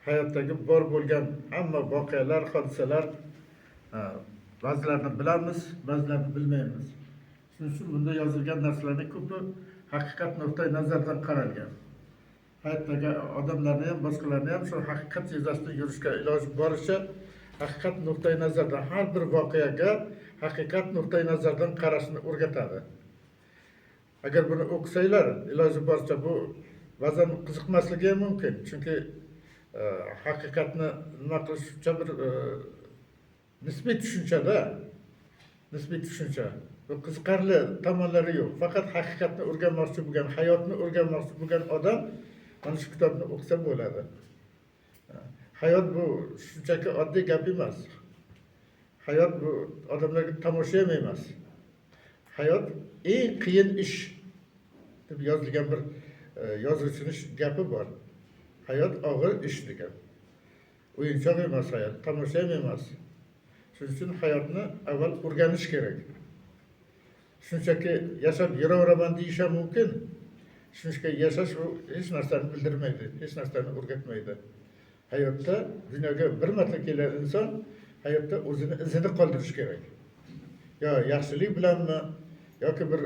hayotdagi bor bo'lgan hamma voqealar, hodisalar ba'zilarini bilamiz, ba'zilarini bilmaymiz. Shuning uchun bunda yozilgan narsalarning ko'pi haqiqat nuqtai nazaridan qaralgan. Hayotdagi odamlarni ham, boshqalarni ham shu haqiqat yuzasidan yurishga iloji boricha haqiqat nuqtai nazaridan har bir voqeaga haqiqat nuqtai nazaridan qarashni o'rgatadi. Agar buni o'qisanglar, iloji boricha bu ba'zan qiziqmasligi ham mumkin. Chunki haqiqatni nima qilishcha bir nisbiy tushunchada, nisbiy tushuncha. Bu qiziqarli tomonlari yo'q. Faqat haqiqatni o'rganmoqchi bo'lgan, hayotni o'rganmoqchi bo'lgan odam mana shu kitobni o'qisa bo'ladi. Hayot bu shunchaki oddiy gap emas. Hayot bu odamlarga tomosha ham emas. Hayot eng qiyin ish deb yozilgan bir yozuvchining gapi bor. Hayot og'ir ish degan. O'yinchoq emas hayot, tomosha ham emas. Shuning uchun hayotni avval o'rganish kerak. Shunchaki yashab yuraveraman deyish ham mumkin. Shunchaki yashash u hech narsani bildirmaydi, hech narsani o'rgatmaydi. Hayotda dunyoga bir marta kelgan inson hayotda o'zini izini qoldirish kerak. Yo yaxshilik bilanmi, yoki bir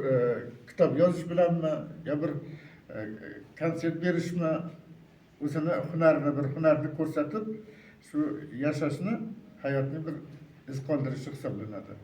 kitob yozish bilanmi, yo bir konsert berishmi, o'zini hunarini, bir hunarni ko'rsatib, shu yashashni hayotni bir iz qoldirishi hisoblanadi.